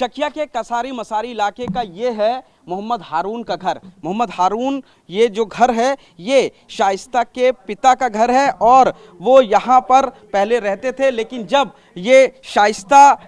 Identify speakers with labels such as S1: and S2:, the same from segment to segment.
S1: चकिया के कसारी मसारी इलाके का ये है मोहम्मद हारून का घर। मोहम्मद हारून, ये जो घर है ये शाइस्ता के पिता का घर है और वो यहाँ पर पहले रहते थे, लेकिन जब ये शाइस्ता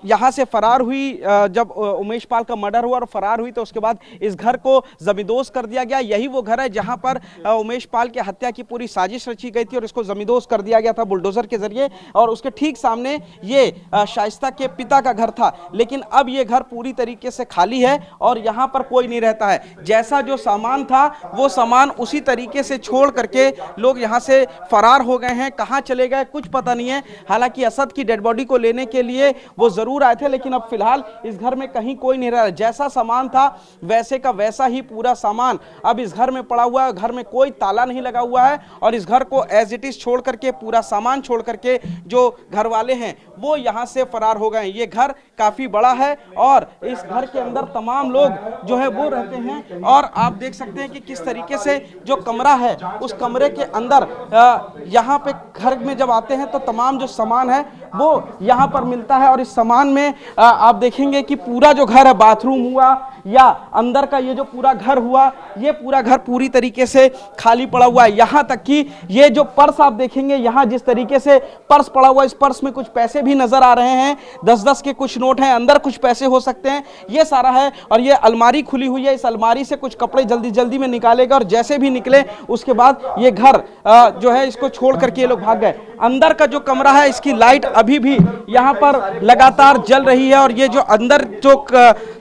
S1: यहाँ से फरार हुई, जब उमेश पाल का मर्डर हुआ और फरार हुई, तो उसके बाद इस घर को जमींदोज कर दिया गया। यही वो घर है जहाँ पर उमेश पाल की हत्या की पूरी साजिश रची गई थी और इसको जमींदोज कर दिया गया था बुलडोजर के जरिए। और उसके ठीक सामने ये शाइस्ता के पिता का घर था, लेकिन अब ये घर पूरी तरीके से खाली है और यहाँ पर कोई नहीं रहता है। जैसा जो सामान था वो सामान उसी तरीके से छोड़ करके लोग यहाँ से फरार हो गए हैं। कहाँ चले गए कुछ पता नहीं है। हालांकि असद की डेड बॉडी को लेने के लिए वो जरूर आए थे, लेकिन अब फिलहाल इस घर में कहीं कोई नहीं रहा। जैसा सामान था वैसे का वैसा ही पूरा सामान अब इस घर में पड़ा हुआ है। घर में कोई ताला नहीं लगा हुआ है और इस घर को एज इट इज छोड़ करके, पूरा सामान छोड़ करके जो घर वाले हैं वो यहां से फरार हो गए। ये घर काफी बड़ा है और इस घर के अंदर तमाम लोग जो है वो रहते हैं और आप देख सकते हैं कि किस तरीके से जो कमरा है उस कमरे के अंदर यहाँ पे घर में जब आते हैं तो तमाम जो सामान है वो यहाँ पर मिलता है। और इस सामान में आप देखेंगे कि पूरा जो घर है, बाथरूम हुआ या अंदर का ये जो पूरा घर हुआ, ये पूरा घर पूरी तरीके से खाली पड़ा हुआ है। यहाँ तक कि ये जो पर्स आप देखेंगे, यहाँ जिस तरीके से पर्स पड़ा हुआ है, इस पर्स में कुछ पैसे भी नजर आ रहे हैं। 10-10 के कुछ नोट हैं, अंदर कुछ पैसे हो सकते हैं, ये सारा है। और ये अलमारी खुली हुई है, इस अलमारी से कुछ कपड़े जल्दी जल्दी में निकालेगा और जैसे भी निकले उसके बाद ये घर जो है इसको छोड़ करके ये लोग भाग गए। अंदर का जो कमरा है इसकी लाइट अभी भी यहाँ पर लगातार जल रही है और ये जो अंदर जो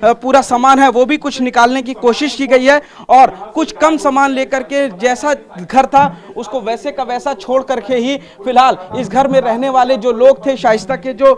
S1: पूरा सामान है वो भी कुछ निकालने की कोशिश की गई है और कुछ कम सामान लेकर के जैसा घर था उसको वैसे का वैसा छोड़ करके ही फिलहाल इस घर में रहने वाले जो लोग थे, शाइस्ता के जो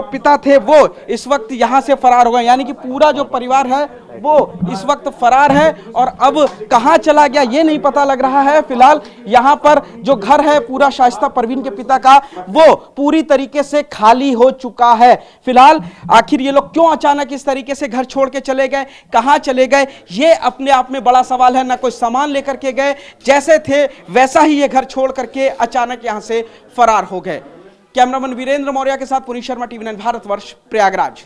S1: पिता थे, वो इस वक्त यहाँ से फरार हो गए। यानी कि पूरा जो परिवार है वो इस वक्त फरार है और अब कहाँ चला गया ये नहीं पता लग रहा है। फिलहाल यहाँ पर जो घर है पूरा शाइस्ता परवीन के पिता का, वो पूरी तरीके से खाली हो चुका है। फिलहाल आखिर ये लोग क्यों अचानक इस तरीके से घर छोड़ के चले गए, कहाँ चले गए, ये अपने आप में बड़ा सवाल है। ना कोई सामान लेकर के गए, जैसे थे वैसा ही ये घर छोड़ करके अचानक यहाँ से फरार हो गए। कैमरामैन वीरेंद्र मौर्य के साथ पुनीत शर्मा, TV9 भारतवर्ष, प्रयागराज।